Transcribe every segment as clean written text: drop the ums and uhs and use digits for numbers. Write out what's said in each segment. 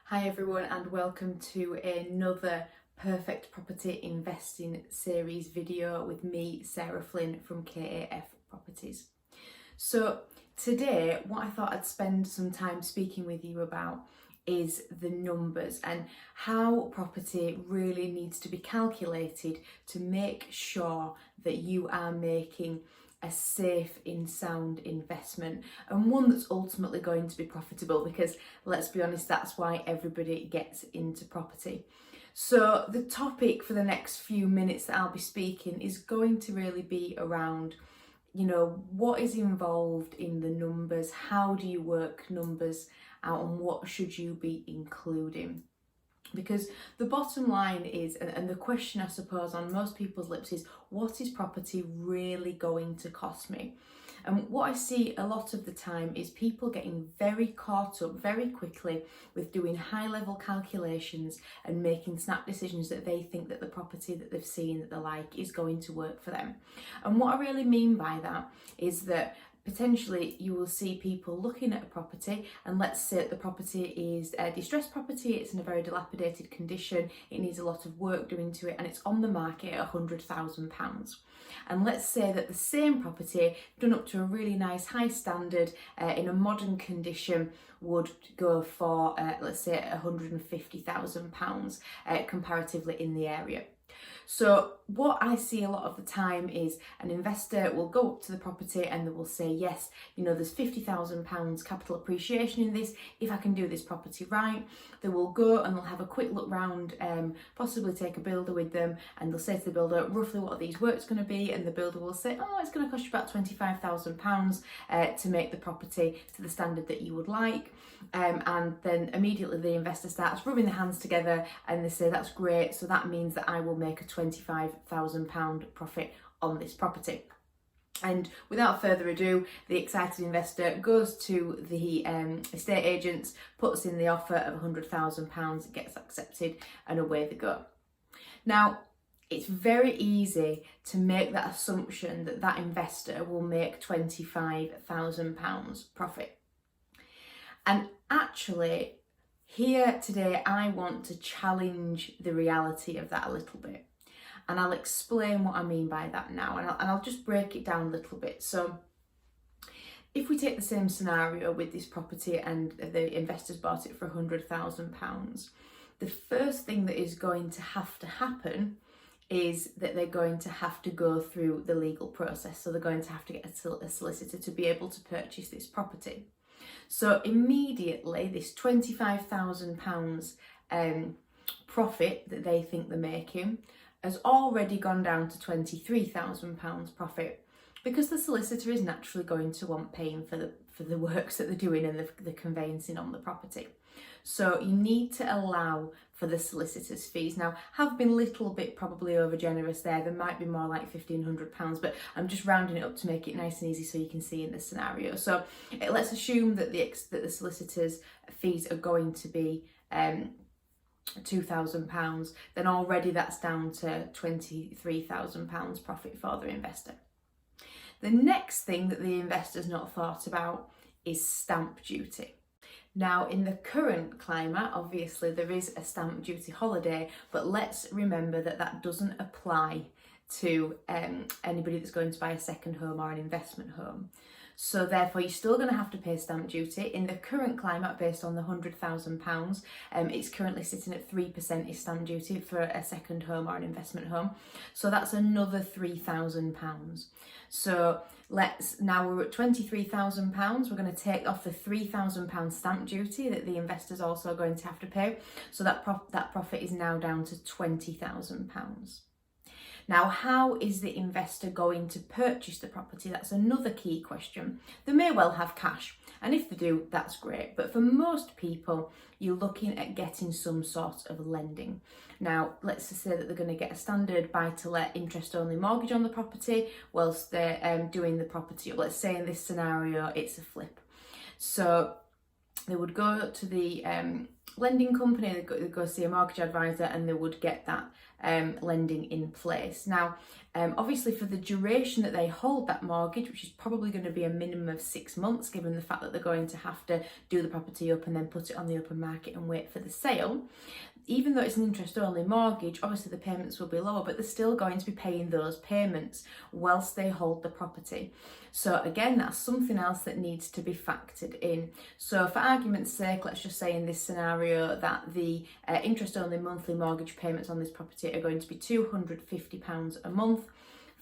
Hi everyone and welcome to another perfect property investing series video with me, Sarah Flynn from KAF Properties. So today what I thought I'd spend some time speaking with you about is the numbers and how property really needs to be calculated to make sure that you are making a safe and sound investment and one that's ultimately going to be profitable, because let's be honest, that's why everybody gets into property. So the topic for the next few minutes that I'll be speaking is going to really be around, what is involved in the numbers, how do you work numbers out, and what should you be including. Because the bottom line is, and the question I suppose on most people's lips is, what is property really going to cost me? And what I see a lot of the time is people getting very caught up very quickly with doing high level calculations and making snap decisions that they think that the property that they've seen that they like is going to work for them. And what I really mean by that is that potentially you will see people looking at a property, and let's say that the property is a distressed property, it's in a very dilapidated condition, it needs a lot of work doing to it, and it's on the market at £100,000. And let's say that the same property done up to a really nice high standard in a modern condition would go for let's say £150,000 comparatively in the area. So what I see a lot of the time is an investor will go up to the property and they will say, yes, there's £50,000 capital appreciation in this, if I can do this property right. They will go and they'll have a quick look round, possibly take a builder with them, and they'll say to the builder roughly what these work's going to be, and the builder will say, oh, it's going to cost you about £25,000 to make the property to the standard that you would like. And then immediately the investor starts rubbing their hands together and they say, that's great, so that means that I will make a £25,000 profit on this property. And without further ado, the excited investor goes to the estate agents, puts in the offer of £100,000, it gets accepted, and away they go. Now, it's very easy to make that assumption that that investor will make £25,000 profit. And actually, here today, I want to challenge the reality of that a little bit. And I'll explain what I mean by that now. And I'll just break it down a little bit. So if we take the same scenario with this property and the investors bought it for £100,000, the first thing that is going to have to happen is that they're going to have to go through the legal process. So they're going to have to get a solicitor to be able to purchase this property. So immediately this £25,000 profit that they think they're making has already gone down to £23,000 profit, because the solicitor is naturally going to want paying for the works that they're doing and the conveyancing on the property. So you need to allow for the solicitor's fees. Now, have been a little bit probably over generous there. There might be more like £1,500, but I'm just rounding it up to make it nice and easy so you can see in this scenario. So let's assume that the solicitor's fees are going to be £2,000, then already that's down to £23,000 profit for the investor. The next thing that the investor's not thought about is stamp duty. Now, in the current climate, obviously there is a stamp duty holiday, but let's remember that that doesn't apply to anybody that's going to buy a second home or an investment home. So therefore, you're still going to have to pay stamp duty. In the current climate, based on the £100,000, it's currently sitting at 3% is stamp duty for a second home or an investment home. So that's another £3,000. So now we're at £23,000. We're going to take off the £3,000 stamp duty that the investor's also going to have to pay. So that profit is now down to £20,000. Now, how is the investor going to purchase the property? That's another key question. They may well have cash, and if they do, that's great. But for most people, you're looking at getting some sort of lending. Now, let's just say that they're going to get a standard buy-to-let interest-only mortgage on the property whilst they're doing the property. Let's say in this scenario, it's a flip. So they would go to the lending company, they'd go see a mortgage advisor, and they would get that lending in place. Now, obviously for the duration that they hold that mortgage, which is probably going to be a minimum of 6 months, given the fact that they're going to have to do the property up and then put it on the open market and wait for the sale, even though it's an interest-only mortgage, obviously the payments will be lower, but they're still going to be paying those payments whilst they hold the property. So again, that's something else that needs to be factored in. So for argument's sake, let's just say in this scenario that the interest-only monthly mortgage payments on this property are going to be £250 a month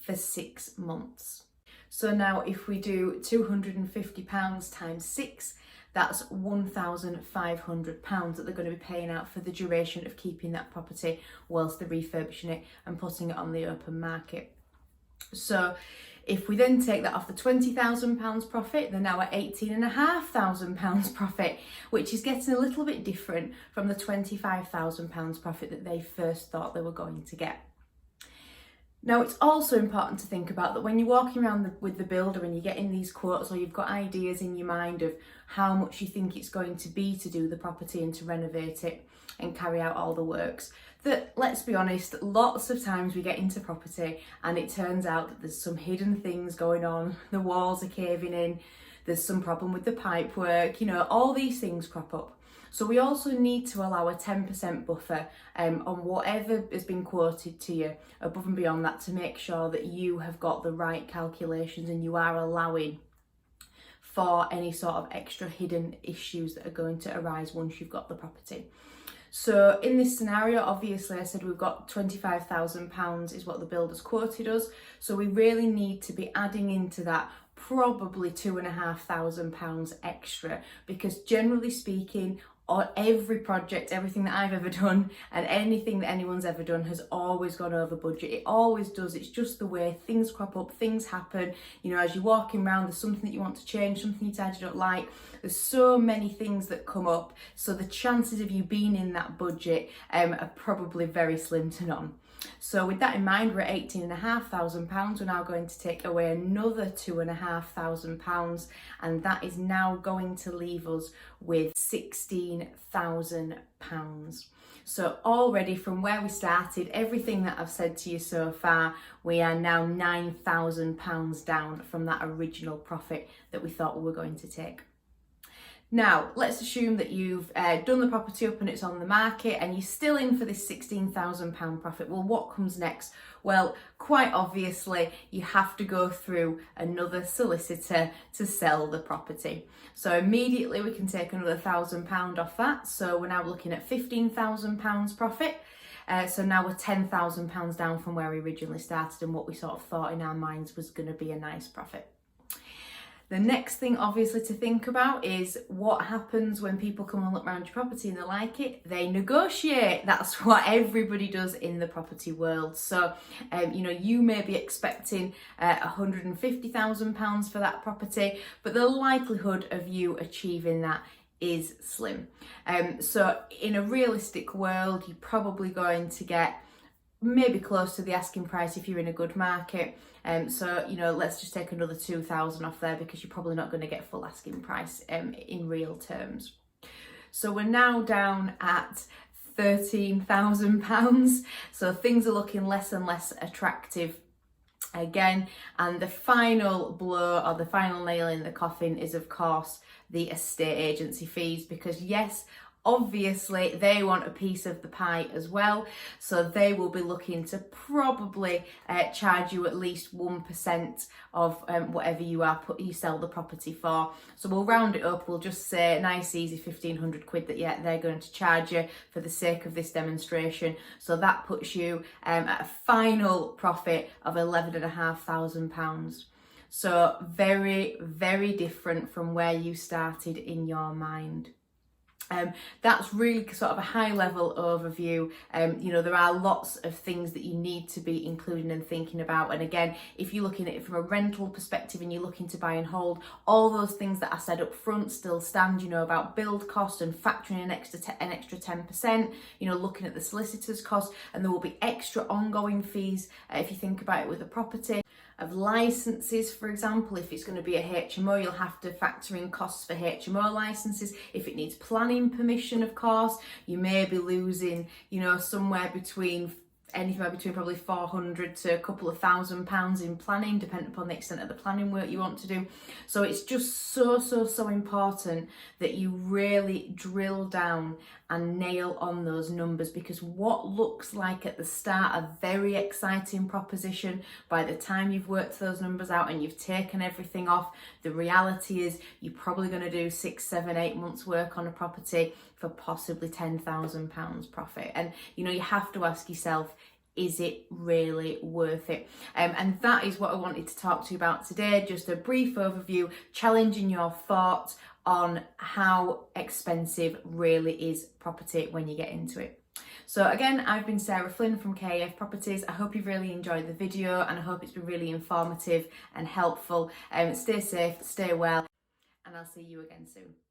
for 6 months. So now if we do £250 times 6, that's £1,500 that they're going to be paying out for the duration of keeping that property whilst they're refurbishing it and putting it on the open market. So if we then take that off the £20,000 profit, they're now at £18,500 profit, which is getting a little bit different from the £25,000 profit that they first thought they were going to get. Now, it's also important to think about that when you're walking around with the builder and you're getting these quotes, or you've got ideas in your mind of how much you think it's going to be to do the property and to renovate it and carry out all the works, that, let's be honest, lots of times we get into property and it turns out that there's some hidden things going on. The walls are caving in, there's some problem with the pipe work, all these things crop up. So we also need to allow a 10% buffer on whatever has been quoted to you above and beyond that, to make sure that you have got the right calculations and you are allowing for any sort of extra hidden issues that are going to arise once you've got the property. So in this scenario, obviously I said we've got £25,000 is what the builder's quoted us. So we really need to be adding into that probably £2,500 extra, because generally speaking, on every project, everything that I've ever done and anything that anyone's ever done has always gone over budget. It always does. It's just the way things crop up, things happen. As you're walking around, there's something that you want to change, something you decide you don't like. There's so many things that come up. So the chances of you being in that budget are probably very slim to none. So with that in mind, we're at £18,500. We're now going to take away another £2,500, and that is now going to leave us with £16,000. So already from where we started, everything that I've said to you so far, we are now £9,000 down from that original profit that we thought we were going to take. Now, let's assume that you've done the property up and it's on the market and you're still in for this £16,000 profit. Well, what comes next? Well, quite obviously, you have to go through another solicitor to sell the property. So immediately we can take another £1,000 off that. So we're now looking at £15,000 profit. So now we're £10,000 down from where we originally started and what we sort of thought in our minds was going to be a nice profit. The next thing obviously to think about is what happens when people come and look around your property and they like it. They negotiate. That's what everybody does in the property world. So, you may be expecting £150,000 for that property, but the likelihood of you achieving that is slim. So in a realistic world, you're probably going to get maybe close to the asking price if you're in a good market. So let's just take another 2,000 off there, because you're probably not going to get full asking price in real terms. So we're now down at £13,000. So things are looking less and less attractive again. And the final blow, or the final nail in the coffin, is of course the estate agency fees, because yes, obviously they want a piece of the pie as well, so they will be looking to probably charge you at least 1% of whatever you sell the property for. So we'll round it up, we'll just say nice easy 1,500 quid that they're going to charge you for the sake of this demonstration. So that puts you at a final profit of £11,500. So very, very different from where you started in your mind. That's really sort of a high level overview. There are lots of things that you need to be including and thinking about. And again, if you're looking at it from a rental perspective and you're looking to buy and hold, all those things that I said up front still stand, about build cost and factoring an extra 10%, looking at the solicitor's cost, and there will be extra ongoing fees if you think about it with a property. of licenses. For example, if it's going to be a HMO, you'll have to factor in costs for HMO licenses. If it needs planning permission, of course, you may be losing, you know, somewhere between anywhere between probably 400 to a couple of £1,000 in planning, depending upon the extent of the planning work you want to do. So it's just so important that you really drill down and nail on those numbers, because what looks like at the start a very exciting proposition, by the time you've worked those numbers out and you've taken everything off, the reality is you're probably going to do 6, 7, 8 months work on a property for possibly £10,000 profit. And you know, you have to ask yourself, is it really worth it? And that is what I wanted to talk to you about today. Just a brief overview, challenging your thoughts on how expensive really is property when you get into it. So again, I've been Sarah Flynn from KAF Properties. I hope you've really enjoyed the video, and I hope it's been really informative and helpful. Stay safe, stay well, and I'll see you again soon.